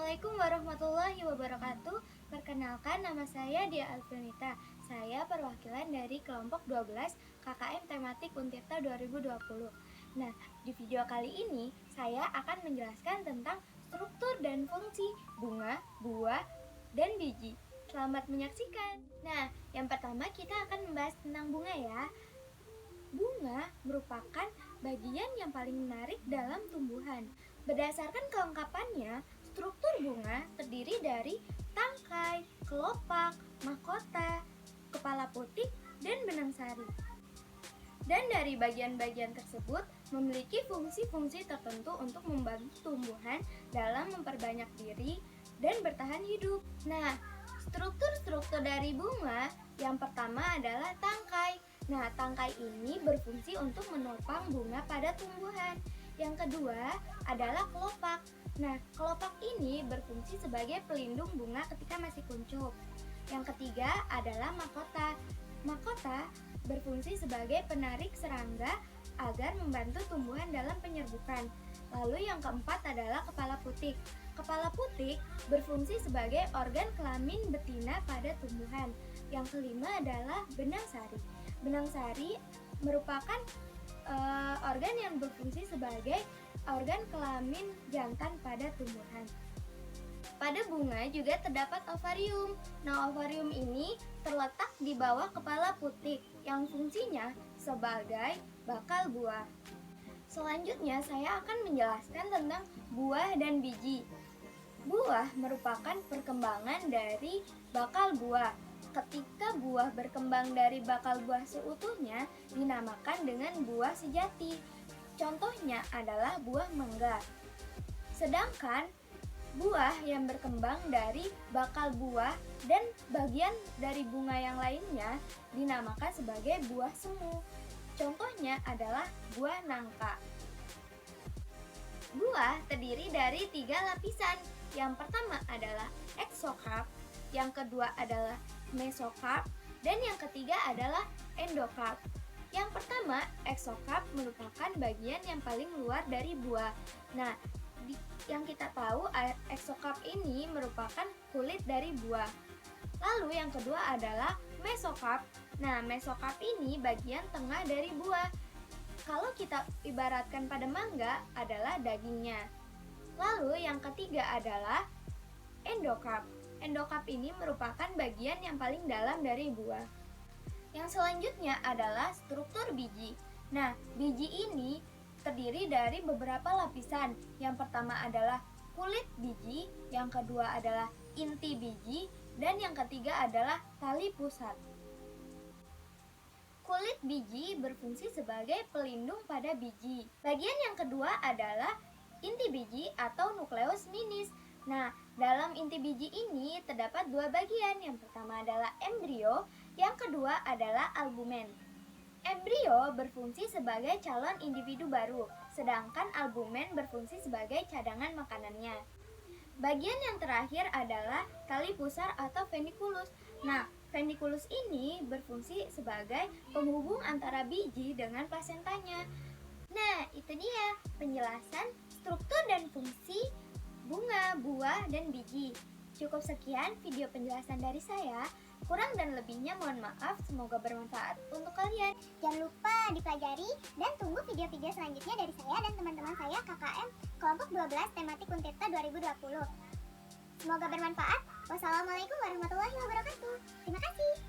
Assalamualaikum warahmatullahi wabarakatuh. Perkenalkan, nama saya Dia Alfrinita. Saya perwakilan dari kelompok 12 KKM Tematik Untirta 2020. Nah, di video kali ini saya akan menjelaskan tentang struktur dan fungsi bunga, buah, dan biji. Selamat menyaksikan. Nah, yang pertama kita akan membahas tentang bunga ya. Bunga merupakan bagian yang paling menarik dalam tumbuhan. Berdasarkan kelengkapannya, struktur bunga terdiri dari tangkai, kelopak, mahkota, kepala putik, dan benang sari. Dan dari bagian-bagian tersebut memiliki fungsi-fungsi tertentu untuk membantu tumbuhan dalam memperbanyak diri dan bertahan hidup. Nah, struktur-struktur dari bunga yang pertama adalah tangkai. Nah, tangkai ini berfungsi untuk menopang bunga pada tumbuhan. Yang kedua adalah kelopak. Nah, kelopak ini berfungsi sebagai pelindung bunga ketika masih kuncup. Yang ketiga adalah mahkota. Mahkota berfungsi sebagai penarik serangga agar membantu tumbuhan dalam penyerbukan. Lalu yang keempat adalah kepala putik. Kepala putik berfungsi sebagai organ kelamin betina pada tumbuhan. Yang kelima adalah benang sari. Benang sari merupakan organ yang berfungsi sebagai organ kelamin jantan pada tumbuhan. Pada bunga juga terdapat ovarium. Nah, ovarium ini terletak di bawah kepala putik yang fungsinya sebagai bakal buah. Selanjutnya saya akan menjelaskan tentang buah dan biji. Buah merupakan perkembangan dari bakal buah. Ketika buah berkembang dari bakal buah seutuhnya dinamakan dengan buah sejati. Contohnya adalah buah mangga. Sedangkan buah yang berkembang dari bakal buah dan bagian dari bunga yang lainnya dinamakan sebagai buah semu. Contohnya adalah buah nangka. Buah terdiri dari 3 lapisan. Yang pertama adalah eksokarp, yang kedua adalah mesokarp, dan yang ketiga adalah endokarp. Yang pertama, eksokarp merupakan bagian yang paling luar dari buah. Nah, yang kita tahu eksokarp ini merupakan kulit dari buah. Lalu yang kedua adalah mesokarp. Nah, mesokarp ini bagian tengah dari buah. Kalau kita ibaratkan pada mangga adalah dagingnya. Lalu yang ketiga adalah endokarp. Endokarp ini merupakan bagian yang paling dalam dari buah. Yang selanjutnya adalah struktur biji. Nah, biji ini terdiri dari beberapa lapisan. Yang pertama adalah kulit biji, yang kedua adalah inti biji, dan yang ketiga adalah tali pusat. Kulit biji berfungsi sebagai pelindung pada biji. Bagian yang kedua adalah inti biji atau nukleus minis. Nah, dalam inti biji ini terdapat 2 bagian. Yang pertama adalah embrio, yang kedua adalah albumen. Embrio berfungsi sebagai calon individu baru, sedangkan albumen berfungsi sebagai cadangan makanannya. Bagian yang terakhir adalah tali pusar atau funiculus. Nah, funiculus ini berfungsi sebagai penghubung antara biji dengan plasentanya. Nah, itu dia penjelasan struktur dan fungsi bunga, buah, dan biji. Cukup sekian video penjelasan dari saya. Kurang dan lebihnya mohon maaf, semoga bermanfaat untuk kalian. Jangan lupa dipelajari dan tunggu video-video selanjutnya dari saya dan teman-teman saya KKM Kelompok 12 Tematik Untirta 2020. Semoga bermanfaat. Wassalamualaikum warahmatullahi wabarakatuh. Terima kasih.